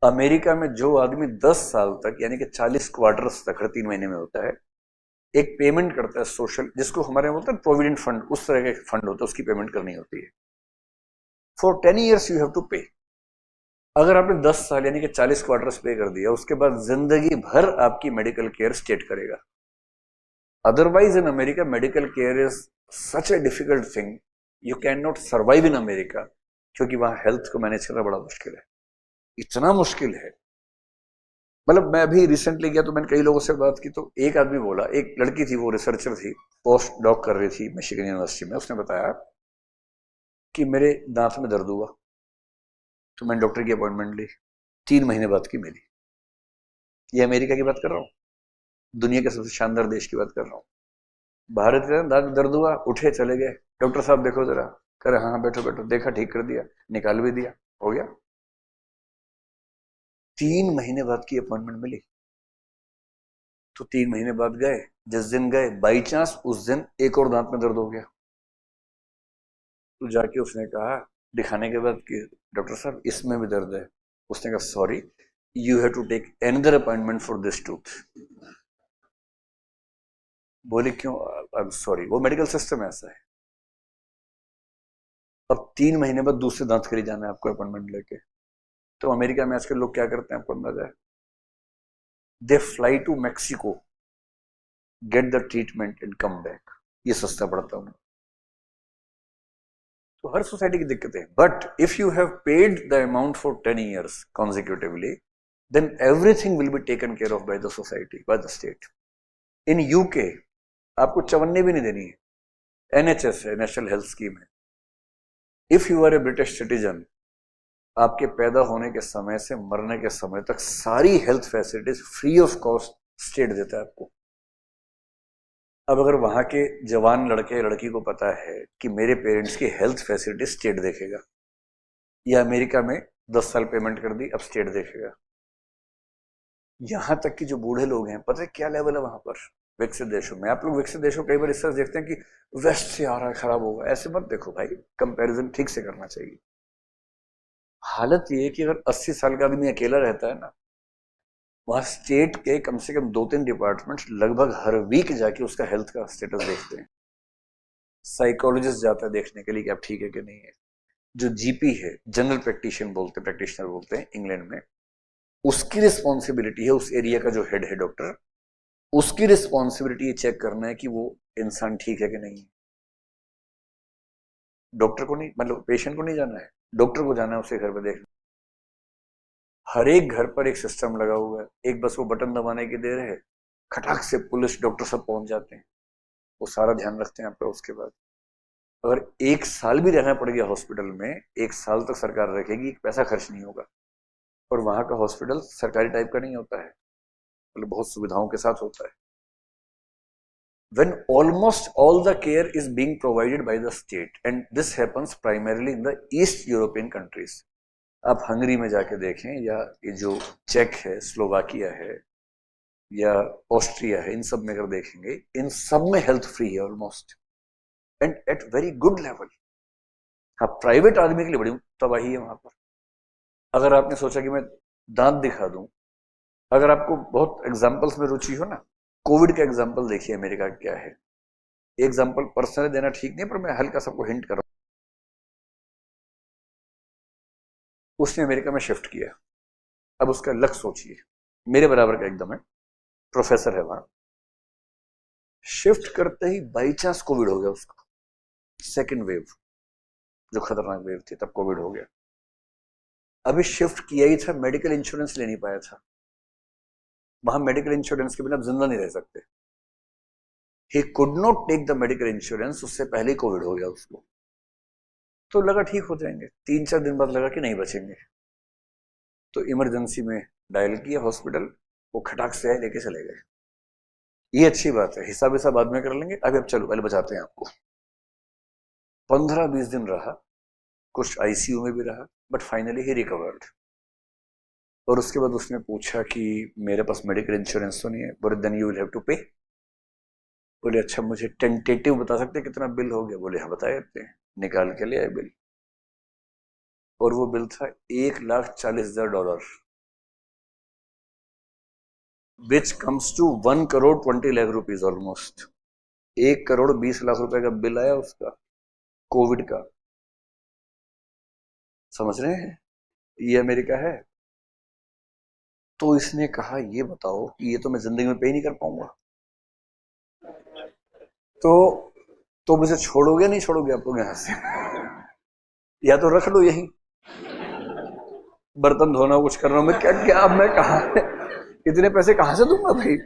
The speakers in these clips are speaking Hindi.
अमेरिका में जो आदमी 10 साल तक यानी कि 40 क्वार्टर्स तक हर 3 महीने में होता है, एक पेमेंट करता है सोशल, जिसको हमारे यहाँ बोलते हैं प्रोविडेंट फंड, उस तरह का फंड होता है, उसकी पेमेंट करनी होती है। For 10 years you have to pay. अगर आपने 10 साल यानी कि 40 क्वार्टर्स पे कर दिया, उसके बाद जिंदगी भर आपकी मेडिकल केयर स्टेट करेगा। Otherwise in America medical care is such a difficult thing, you can not survive in America, क्योंकि वहां हेल्थ को मैनेज करना बड़ा मुश्किल है, इतना मुश्किल है। मतलब मैं अभी रिसेंटली गया तो मैंने कई लोगों से बात की, तो एक आदमी बोला, एक लड़की थी, वो रिसर्चर थी, पोस्ट डॉक कर रही थी मिशिगन यूनिवर्सिटी में, उसने बताया कि मेरे दांत में दर्द हुआ, तो मैंने डॉक्टर की अपॉइंटमेंट ली, 3 महीने बाद की मिली। ये अमेरिका की बात कर रहा हूँ, दुनिया के सबसे शानदार देश की बात कर रहा हूँ। भारत के दांत में दर्द हुआ, उठे चले गए, डॉक्टर साहब देखो जरा, करे हाँ हाँ बैठो बैठो, देखा ठीक कर दिया, निकाल भी दिया, हो गया। 3 महीने बाद की अपॉइंटमेंट मिली। तो 3 महीने बाद गए, जिस दिन गए बाई चांस उस दिन एक और दांत में दर्द हो गया। तो जाके उसने कहा दिखाने के बाद कि डॉक्टर साहब इसमें भी दर्द है। उसने कहा sorry, you have to take another appointment for this tooth. बोले क्यों? आई एम सॉरी, वो मेडिकल सिस्टम ऐसा है। अब 3 महीने बाद दूसरे दांत के लिए जाना है आपको अपॉइंटमेंट लेके। तो अमेरिका में आजकल लोग क्या करते हैं आपको अंदाजा है? They fly to Mexico, get the treatment and come back. ये सस्ता पड़ता है। तो हर सोसाइटी की दिक्कतें हैं, but if you have paid the amount for 10 years consecutively, then everything will be taken care of by the society, by the state. In UK आपको चवन्नी भी नहीं देनी है, NHS है, नेशनल हेल्थ स्कीम है। If you are a British citizen, आपके पैदा होने के समय से मरने के समय तक सारी health facilities free of cost state देता है आपको। अब अगर वहां के जवान लड़के लड़की को पता है कि मेरे पेरेंट्स की हेल्थ फैसिलिटी स्टेट देखेगा, या अमेरिका में 10 साल पेमेंट कर दी, अब स्टेट देखेगा। यहां तक कि जो बूढ़े लोग हैं, पता है क्या लेवल है वहां पर विकसित देशों में। आप लोग विकसित देशों कई बार रिसर्च देखते हैं कि वेस्ट से आ रहा है, खराब होगा, ऐसे मत देखो भाई, कंपैरिजन ठीक से करना चाहिए। हालत ये है कि अगर 80 साल का आदमी अकेला रहता है ना, वहां स्टेट के कम से कम 2-3 डिपार्टमेंट लगभग हर वीक जाके उसका हेल्थ का स्टेटस देखते हैं। साइकोलॉजिस्ट जाता है देखने के लिए कि आप ठीक है कि नहीं है। जो जीपी है, जनरल प्रैक्टिशनर बोलते हैं इंग्लैंड में, उसकी रिस्पॉन्सिबिलिटी है, उस एरिया का जो हेड है डॉक्टर, उसकी रिस्पॉन्सिबिलिटी ये चेक करना है कि वो इंसान ठीक है कि नहीं है। डॉक्टर को नहीं, मतलब पेशेंट को नहीं जाना है, डॉक्टर को जाना है उसे घर पर देखना। हर एक घर पर एक सिस्टम लगा हुआ है, एक बस वो बटन दबाने की देर है, खटाक से पुलिस डॉक्टर सब पहुंच जाते हैं, वो सारा ध्यान रखते हैं आपका। उसके बाद अगर 1 साल भी रहना पड़ गया हॉस्पिटल में, 1 साल तक सरकार रखेगी, पैसा खर्च नहीं होगा। और वहां का हॉस्पिटल सरकारी टाइप का नहीं होता है, मतलब बहुत सुविधाओं के साथ होता है। when almost all the care is being provided by the state, and this happens primarily in the East European countries. आप हंगरी में जाके देखें, या ये जो चेक है, स्लोवाकिया है, या ऑस्ट्रिया है, इन सब में अगर देखेंगे, इन सब में हेल्थ फ्री है almost, and at very good level. हाँ, प्राइवेट आदमी के लिए बड़ी तबाही है वहां पर। अगर आपने सोचा कि मैं दांत दिखा दूं, अगर आपको बहुत एग्जाम्पल्स में रुचि हो ना, कोविड का एग्जाम्पल देखिए अमेरिका का क्या है। एग्जाम्पल पर्सनली देना ठीक नहीं, पर मैं हल्का सबको हिंट कर रहा हूं। उसने अमेरिका में शिफ्ट किया, अब उसका लक सोचिए, मेरे बराबर का एकदम है, प्रोफेसर है वहां। शिफ्ट करते ही बाई चांस कोविड हो गया उसको, सेकेंड वेव, जो खतरनाक वेव थी, तब कोविड हो गया। अभी शिफ्ट किया ही था, मेडिकल इंश्योरेंस ले नहीं पाया था। वहां मेडिकल इंश्योरेंस के बिना आप जिंदा नहीं रह सकते। He could not take the medical insurance, उससे पहले ही कोविड हो गया उसको। तो लगा ठीक हो जाएंगे, 3-4 दिन बाद लगा कि नहीं बचेंगे, तो इमरजेंसी में डायल किया हॉस्पिटल, वो खटाक से आए, लेके चले गए। ये अच्छी बात है, हिसाब हिसाब बाद में कर लेंगे, अभी अब चलो पहले बचाते हैं आपको। 15-20 दिन रहा, कुछ आईसीयू में भी रहा, बट फाइनली ही रिकवर्ड। और उसके बाद उसने पूछा कि मेरे पास मेडिकल इंश्योरेंस तो नहीं है। बोले then you will have to pay. बोले अच्छा, मुझे टेंटेटिव बता सकते हैं कितना बिल हो गया? बोले हाँ बता देते हैं। निकाल के ले आए बिल, और वो बिल था $1,40,000। which comes to 1,20,00,000 rupees almost. 1,20,00,000 रुपए का बिल आया उसका, कोविड का। समझ रहे हैं, ये अमेरिका है। तो इसने कहा ये बताओ कि ये तो मैं जिंदगी में पे नहीं कर पाऊंगा, तो मुझे छोड़ोगे नहीं छोड़ोगे आप लोग यहां से? या तो रख लो यही, बर्तन धोना कुछ कर रहा हूं मैं, क्या क्या अब मैं कहा, इतने पैसे कहां से दूंगा भाई?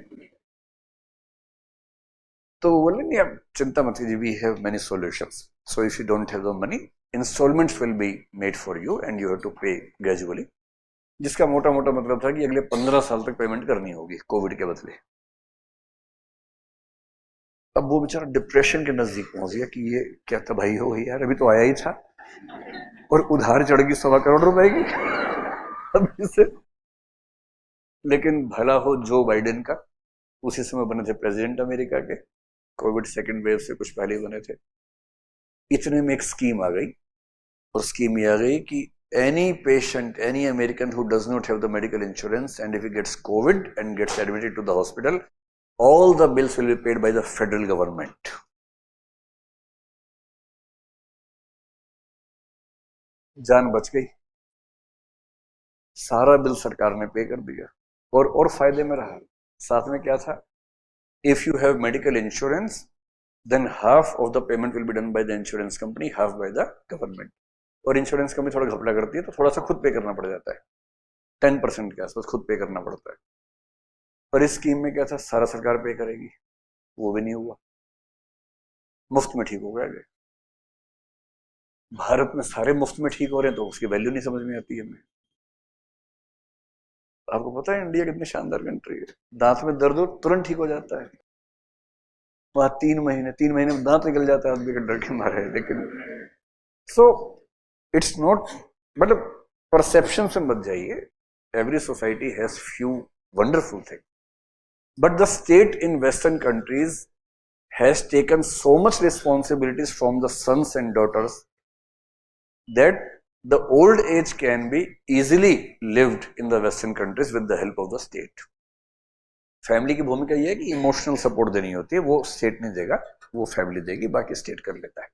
तो बोले नहीं आप चिंता मत कीजिए, we have many solutions, so if you don't have the money, instalments will be made for you and you have to pay gradually. जिसका मोटा मोटा मतलब था कि अगले 15 साल तक पेमेंट करनी होगी कोविड के बदले। अब वो बेचारा डिप्रेशन के नजदीक पहुंच गया कि ये क्या तबाही हो गई यार, अभी तो आया ही था और उधार चढ़ गई 1.25 करोड़ रुपए की अभी से। लेकिन भला हो जो बाइडेन का, उसी समय बने थे प्रेसिडेंट अमेरिका के, कोविड सेकेंड वेव से कुछ पहले बने थे। इतने में एक स्कीम आ गई, और स्कीम ये आ गई कि any patient, any American who does not have the medical insurance and if he gets COVID and gets admitted to the hospital, all the bills will be paid by the federal government. जान बच गई, सारा बिल सरकार ने पे कर दिया और फायदे में रहा। साथ में क्या था, if you have medical insurance then half of the payment will be done by the insurance company, half by the government. और इंश्योरेंस कंपनी थोड़ा घपला करती है तो थोड़ा सा खुद पे करना पड़ जाता है, 10% के आसपास खुद पे करना पड़ता है। पर इस स्कीम में क्या था, सारा सरकार पे करेगी, वो भी नहीं हुआ, मुफ्त में ठीक हो गया। भारत में सारे मुफ्त में ठीक हो रहे हैं तो उसकी वैल्यू नहीं समझ में आती है हमें। आपको पता है इंडिया कितनी शानदार कंट्री है, दांत में दर्द हो तुरंत ठीक हो जाता है। वहां 3 महीने में दांत निकल जाता है आदमी का डर के मारे। लेकिन सो इट्स नॉट, मतलब परसेप्शन से मत जाइए, every society has few wonderful thing, but the state in western countries has taken so much responsibilities from the sons and daughters that the old age can be easily lived in the western countries with the help of the state. Family की भूमिका यह है कि इमोशनल सपोर्ट देनी होती है, वो स्टेट नहीं देगा, वो फैमिली देगी, बाकी स्टेट कर लेता है।